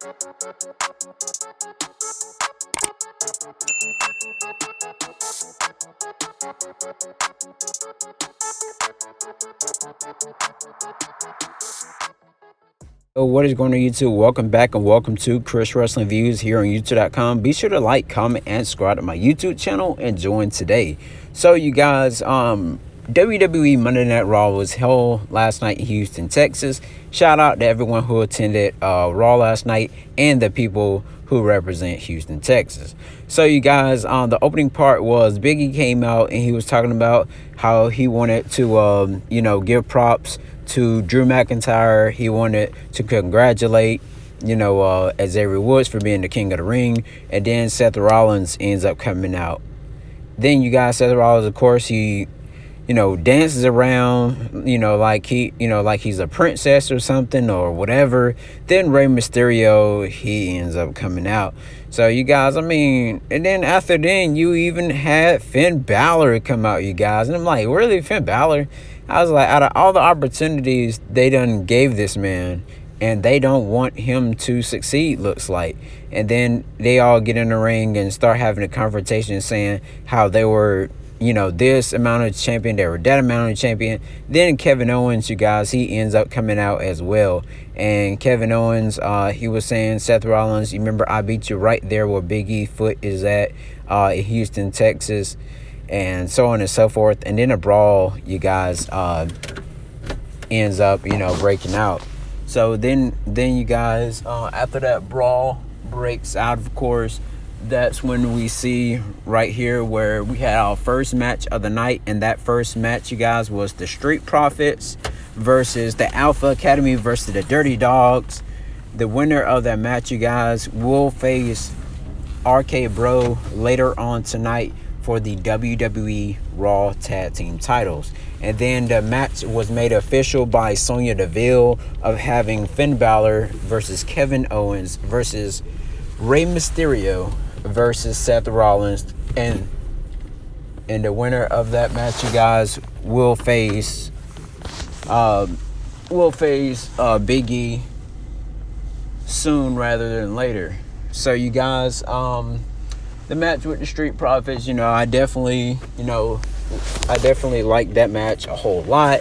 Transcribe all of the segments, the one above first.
Oh, what is going on YouTube? Welcome back and welcome to Khris Wrestling Views here on YouTube.com. Be sure to like, comment, and subscribe to my YouTube channel and join today. So you guys, WWE Monday Night Raw was held last night in Houston, Texas. Shout out to everyone who attended Raw last night and the people who represent Houston, Texas. So you guys, the opening part was Becky came out and he was talking about how he wanted to, give props to Drew McIntyre. He wanted to congratulate, Xavier Woods for being the king of the ring. And then Seth Rollins ends up coming out. Then you guys, Seth Rollins, of course, he, dances around, like he's a princess or something or whatever. Then Rey Mysterio, he ends up coming out. So you guys, and then after then, you even had Finn Balor come out, you guys. And I'm like, really, Finn Balor? I was like, out of all the opportunities they done gave this man, and they don't want him to succeed, looks like. And then they all get in the ring and start having a confrontation saying how they were, this amount of champion, they were that amount of champion. Then Kevin Owens, you guys, he ends up coming out as well. And Kevin Owens, he was saying, Seth Rollins, you remember I beat you right there where Big E foot is at in Houston, Texas. And so on and so forth. And then a brawl, you guys, ends up, breaking out. So then you guys, after that brawl breaks out, of course, that's when we see right here where we had our first match of the night. And that first match, you guys, was the Street Profits versus the Alpha Academy versus the Dirty Dogs. The winner of that match, you guys, will face RK Bro later on tonight for the WWE Raw Tag Team titles. And then the match was made official by Sonya Deville of having Finn Balor versus Kevin Owens versus Rey Mysterio versus Seth Rollins. And the winner of that match, you guys, will face Big E soon rather than later. So you guys, the match with the Street Profits, I definitely liked that match a whole lot.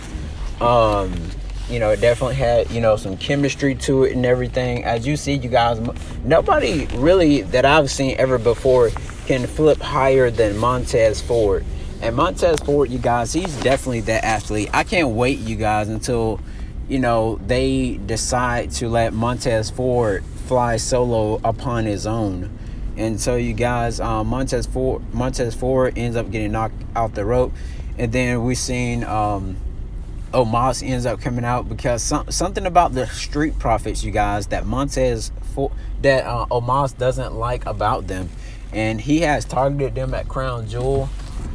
It definitely had, some chemistry to it and everything. As you see, you guys, nobody really that I've seen ever before can flip higher than Montez Ford. And Montez Ford, you guys, he's definitely that athlete. I can't wait, you guys, until, they decide to let Montez Ford fly solo upon his own. And so you guys, Montez Ford ends up getting knocked out the rope. And then we seen Omos ends up coming out because something about the Street Profits, you guys, that Omos doesn't like about them. And he has targeted them at Crown Jewel.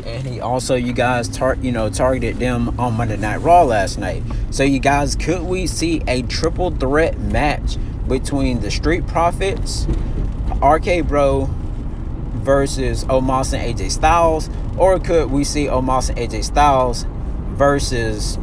And he also, you guys, targeted them on Monday Night Raw last night. So you guys, could we see a triple threat match between the Street Profits, RK Bro versus Omos and AJ Styles? Or could we see Omos and AJ Styles versus,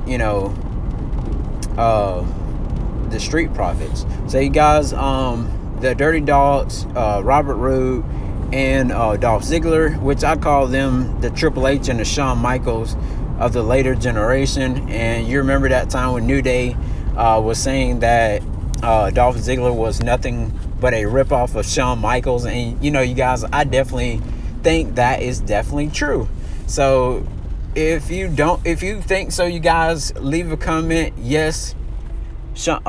the Street Profits? So you guys, the Dirty Dogs, Robert Roode and Dolph Ziggler, which I call them the Triple H and the Shawn Michaels of the later generation. And you remember that time when New Day was saying that Dolph Ziggler was nothing but a ripoff of Shawn Michaels. And you guys, I definitely think that is definitely true. So if you think so, you guys, leave a comment. Yes, Dolph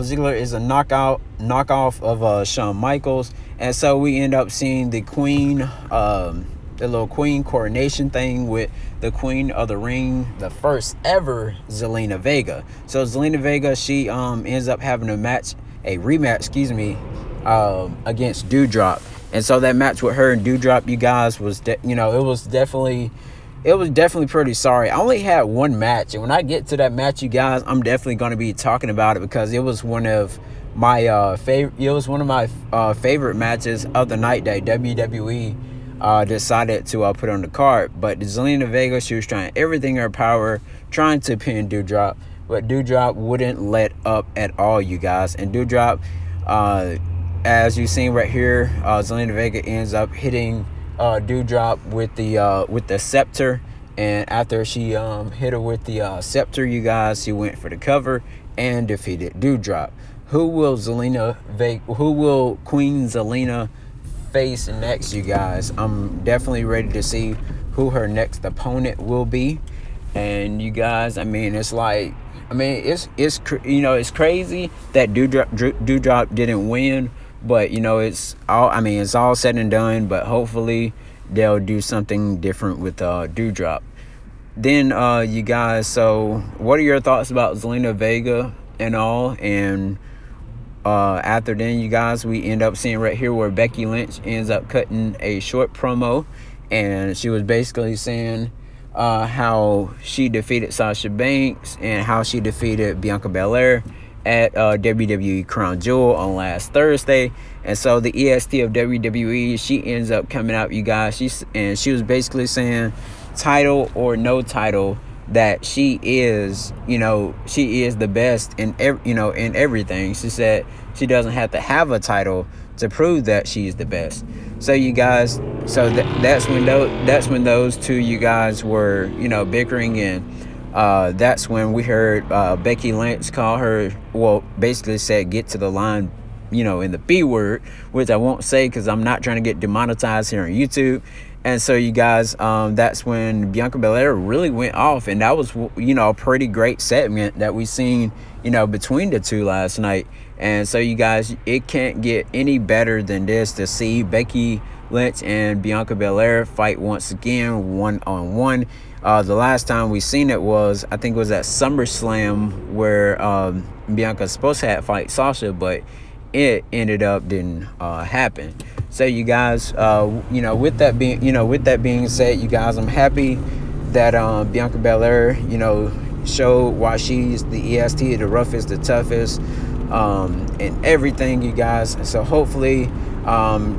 Ziggler is a knockoff of Shawn Michaels. And so we end up seeing the Queen, the little Queen coronation thing with the Queen of the Ring, the first ever Zelina Vega. So Zelina Vega, she ends up having a rematch, against Doudrop. And so that match with her and Doudrop, you guys, was it was definitely pretty sorry. I only had one match, and when I get to that match, you guys, I'm definitely going to be talking about it because it was one of my favorite matches of the night that WWE decided to put on the card. But Zelina Vega, she was trying everything in her power, trying to pin Doudrop, but Doudrop wouldn't let up at all, you guys. And Doudrop, Uh, as you've seen right here, Zelina Vega ends up hitting Dewdrop with the scepter, and after she hit her with the scepter, you guys, she went for the cover and defeated Dewdrop. Who will Queen Zelina face next, you guys? I'm definitely ready to see who her next opponent will be. And you guys, I mean, it's like, I mean, it's crazy that Dewdrop didn't win, but it's all said and done. But hopefully they'll do something different with Dewdrop. Then you guys, so what are your thoughts about Zelina Vega and all? And after then, you guys, we end up seeing right here where Becky Lynch ends up cutting a short promo, and she was basically saying how she defeated Sasha Banks and how she defeated Bianca Belair at WWE Crown Jewel on last Thursday. And so the EST of WWE, she ends up coming out, you guys. She was basically saying, title or no title, that she is the best in in everything. She said she doesn't have to have a title to prove that she's the best. So you guys, so that's when those two, you guys, were bickering, and that's when we heard Becky Lynch call her, well, basically said, get to the line, in the B word, which I won't say because I'm not trying to get demonetized here on YouTube. And so you guys, that's when Bianca Belair really went off, and that was a pretty great segment that we seen between the two last night. And so you guys, it can't get any better than this, to see Becky Lynch and Bianca Belair fight once again, one-on-one. The last time we seen it was, I think it was at SummerSlam, where Bianca supposed to fight Sasha, but it ended up didn't happen. So you guys, with that being said, you guys, I'm happy that Bianca Belair, showed why she's the EST, the roughest, the toughest, and everything, you guys. So hopefully,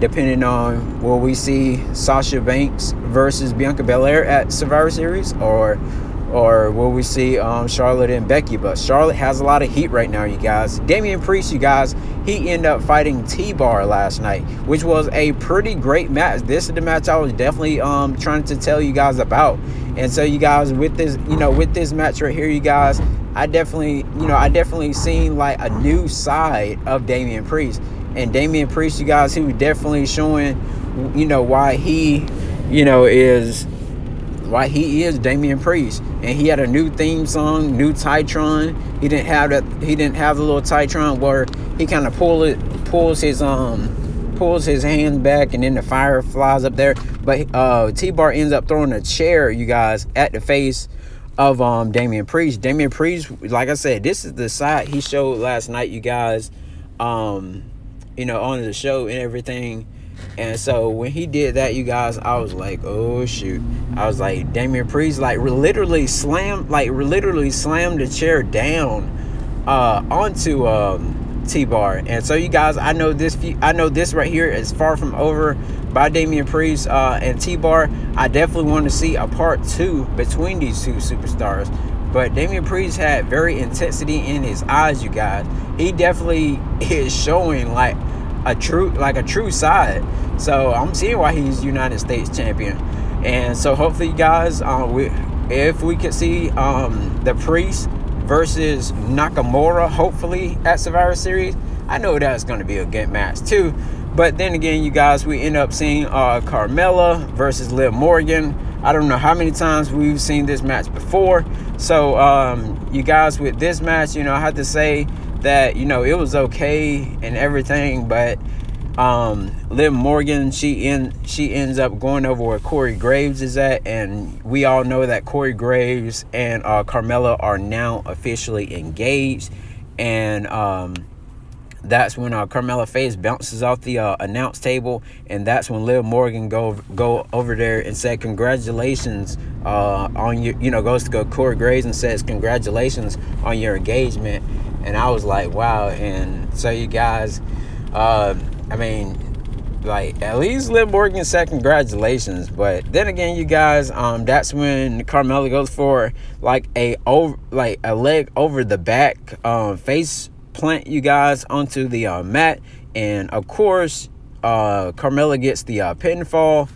depending on, will we see Sasha Banks versus Bianca Belair at Survivor Series, or will we see Charlotte and Becky? But Charlotte has a lot of heat right now, you guys. Damian Priest, you guys, he ended up fighting T-Bar last night, which was a pretty great match. This is the match I was definitely trying to tell you guys about. And so you guys, with this match right here, you guys, I definitely seen like a new side of Damian Priest. And Damian Priest, you guys, he was definitely showing, why he, is Damian Priest. And he had a new theme song, new Titron. He didn't have the little Titron where he kind of pulls his hand back and then the fire flies up there. But T-Bar ends up throwing a chair, you guys, at the face of Damian Priest. Damian Priest, like I said, this is the side he showed last night, you guys, on the show and everything. And so when he did that, you guys, I was like, oh shoot. I was like, Damian Priest literally slammed the chair down onto T-Bar. And so you guys, I know this right here is far from over by Damian Priest and T-Bar. I definitely want to see a part 2 between these two superstars. But Damian Priest had very intensity in his eyes, you guys. He definitely is showing like a true side. So I'm seeing why he's United States champion. And so hopefully, you guys, if we could see the Priest versus Nakamura, hopefully at Survivor Series, I know that's going to be a good match too. But then again, you guys, we end up seeing Carmella versus Liv Morgan. I don't know how many times we've seen this match before. So you guys, with this match, I have to say that it was okay and everything, but Liv Morgan, she ends up going over where Corey Graves is at, and we all know that Corey Graves and Carmella are now officially engaged. And that's when Carmella face bounces off the announce table, and that's when Liv Morgan go over there and said congratulations on your, goes to Corey Graves and says congratulations on your engagement. And I was like, wow. And so you guys, at least Liv Morgan said congratulations. But then again, you guys, that's when Carmella goes for a leg over the back face plant you guys onto the mat, and of course, Carmella gets the pinfall.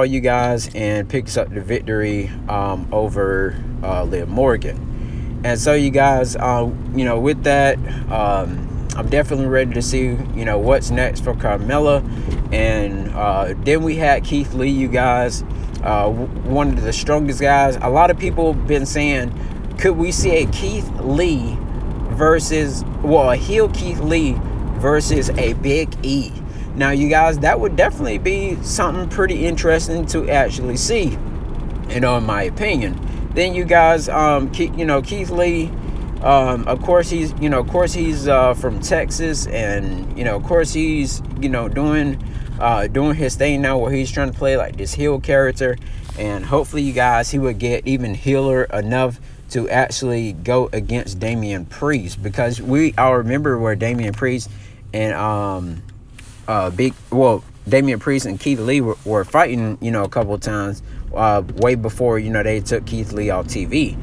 You guys, and picks up the victory over Liv Morgan. And so you guys, with that, I'm definitely ready to see, what's next for Carmella. And then we had Keith Lee, you guys, one of the strongest guys. A lot of people have been saying, could we see a Keith Lee a heel Keith Lee versus a Big E? Now, you guys, that would definitely be something pretty interesting to actually see, in my opinion. Then you guys, Keith Lee, of course he's from Texas, and of course he's doing his thing now, where he's trying to play like this heel character, and hopefully, you guys, he would get even healer enough to actually go against Damian Priest, because we all remember where Damian Priest and Damian Priest and Keith Lee were fighting, a couple of times, way before, they took Keith Lee off TV.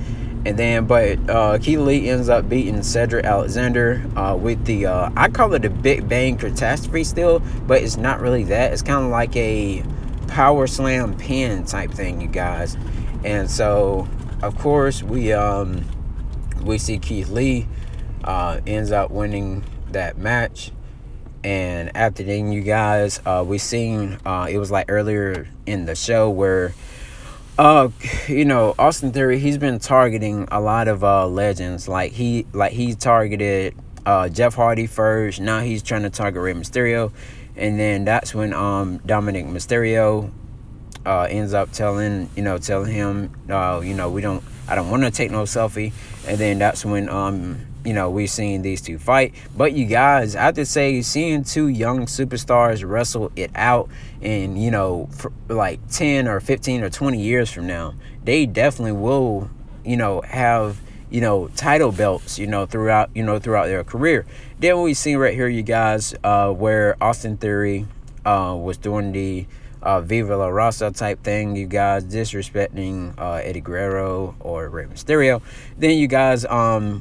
And then, but Keith Lee ends up beating Cedric Alexander with the, I call it the Big Bang Catastrophe still, but it's not really that. It's kind of like a power slam pin type thing, you guys. And so, of course, we see Keith Lee ends up winning that match. And after then, you guys, we seen, it was like earlier in the show where, Austin Theory, he's been targeting a lot of legends. Like he targeted Jeff Hardy first. Now he's trying to target Rey Mysterio. And then that's when Dominic Mysterio ends up telling him, I don't want to take no selfie. And then that's when we seen these two fight. But you guys, I have to say, seeing two young superstars wrestle it out, and for like 10 or 15 or 20 years from now, they definitely will have title belts throughout their career. Then we see right here, you guys, where Austin Theory was doing the Viva La Raza type thing, you guys, disrespecting Eddie Guerrero or Rey Mysterio. Then you guys,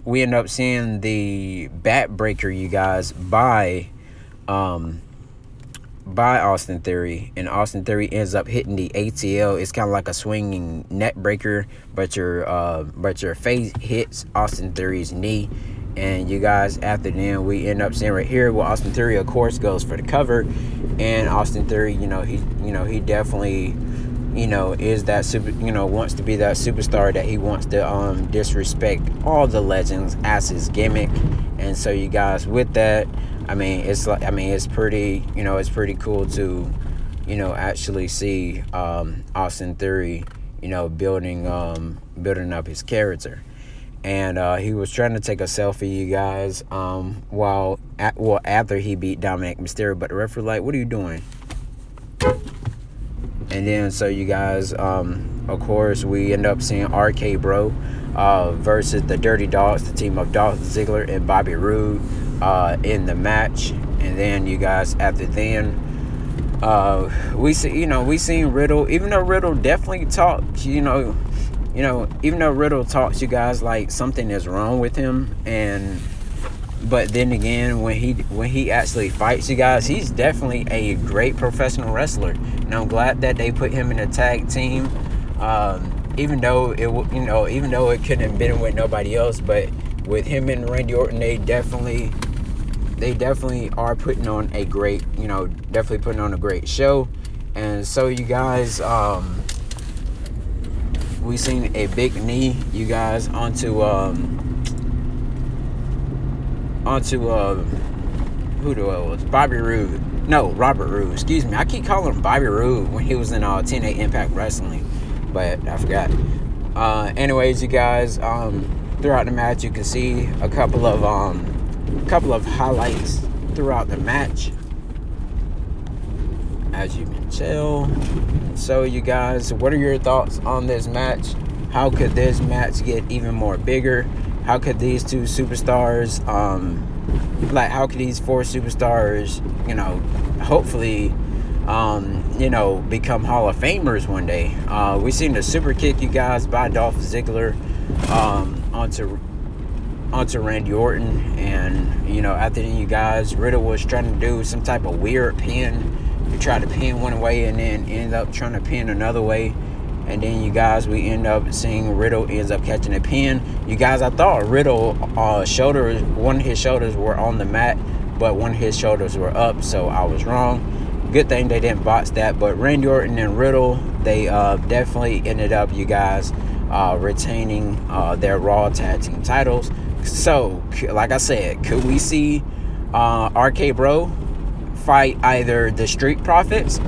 we end up seeing the backbreaker, you guys, by Austin Theory, and Austin Theory ends up hitting the ATL. It's kind of like a swinging neck breaker, but your face hits Austin Theory's knee. And you guys, after then, we end up seeing right here where Austin Theory, of course, goes for the cover. And Austin Theory, he definitely, is that wants to be that superstar that he wants to disrespect all the legends as his gimmick. And so, you guys, with that, it's pretty cool to, actually see Austin Theory, building up his character. And he was trying to take a selfie, you guys, after he beat Dominic Mysterio, but the referee like, what are you doing? And then, so you guys, of course, we end up seeing RK Bro versus the Dirty Dogs, the team of Dolph Ziggler and Bobby Roode in the match. And then, you guys, after then, we seen Riddle, even though Riddle definitely talked, even though Riddle talks, you guys, like something is wrong with him, but then again, when he actually fights, you guys, he's definitely a great professional wrestler, and I'm glad that they put him in a tag team, even though it couldn't have been with nobody else, but with him and Randy Orton, they definitely are putting on a great, show. And so, you guys, we seen a big knee, you guys, onto Bobby Roode. No, Robert Roode. Excuse me. I keep calling him Bobby Roode when he was in TNA Impact Wrestling, but I forgot. Anyways, you guys, throughout the match, you can see a couple of highlights throughout the match, as you can tell. So, you guys, what are your thoughts on this match? How could this match get even more bigger? How could these two superstars, how could these four superstars, hopefully, become Hall of Famers one day? We seen the super kick, you guys, by Dolph Ziggler onto onto Randy Orton, and you know, after then, you guys, Riddle was trying to do some type of weird pin. He tried to pin one way and then ended up trying to pin another way. And then, you guys, we end up seeing Riddle ends up catching a pin. You guys, I thought Riddle shoulders, one of his shoulders were on the mat, but one of his shoulders were up, so I was wrong. Good thing they didn't botch that. But Randy Orton and Riddle, they definitely ended up, you guys, retaining their Raw Tag Team titles. So, like I said, could we see RK Bro fight either the Street Profits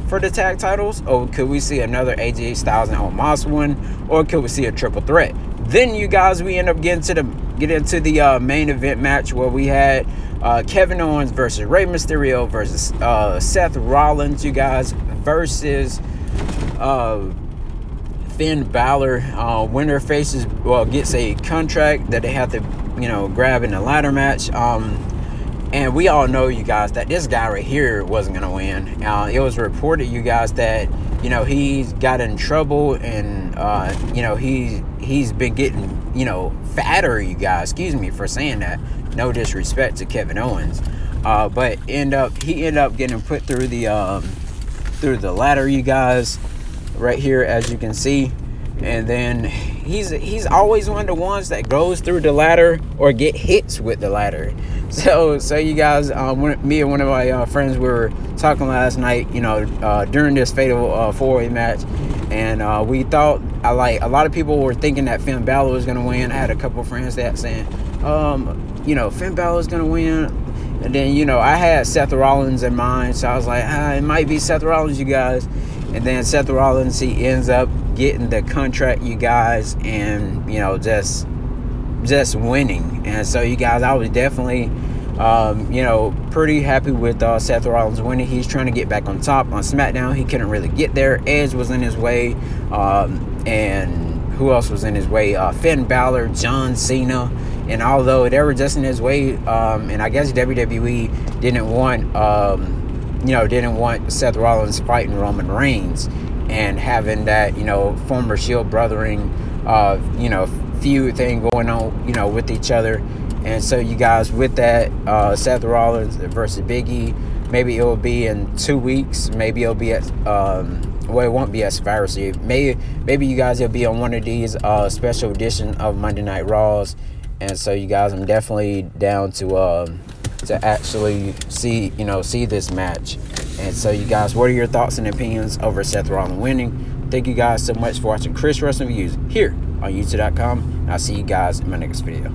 for the tag titles, or could we see another AJ Styles and Omos one, or could we see a triple threat? Then, you guys, we end up getting into the main event match where we had Kevin Owens versus Rey Mysterio versus Seth Rollins, you guys, versus Finn Balor. Winner gets a contract that they have to, you know, grab in the ladder match. And we all know, you guys, that this guy right here wasn't going to win. It was reported, you guys, that, you know, he got in trouble and, you know, he's been getting, you know, fatter, you guys. Excuse me for saying that. No disrespect to Kevin Owens. But he ended up getting put through the ladder, you guys, right here, as you can see. And then he's always one of the ones that goes through the ladder or get hits with the ladder. So you guys, me and one of my friends, we were talking last night, you know, during this fatal four-way match, and we thought, a lot of people were thinking that Finn Balor was going to win. I had a couple of friends that saying, you know, Finn Balor is going to win. And then, you know, I had Seth Rollins in mind, so I was like, it might be Seth Rollins, you guys. And then Seth Rollins, he ends up getting the contract, you guys, and, you know, just winning. And so, you guys, I was definitely, you know, pretty happy with Seth Rollins winning. He's trying to get back on top on SmackDown. He couldn't really get there. Edge was in his way, and who else was in his way? Finn Balor, John Cena. And although they were just in his way, and I guess WWE didn't want Seth Rollins fighting Roman Reigns and having that, you know, former Shield brothering, you know, feud thing going on, you know, with each other. And so, you guys, with that, Seth Rollins versus Big E, maybe it will be in 2 weeks. Maybe it'll be at, well, it won't be at Survivor Series. Maybe you guys, will be on one of these special edition of Monday Night Raws. And so, you guys, I'm definitely down to actually see this match. And so, you guys, what are your thoughts and opinions over Seth Rollins winning? Thank you guys so much for watching Khris Wrestling Views here on YouTube.com. And I'll see you guys in my next video.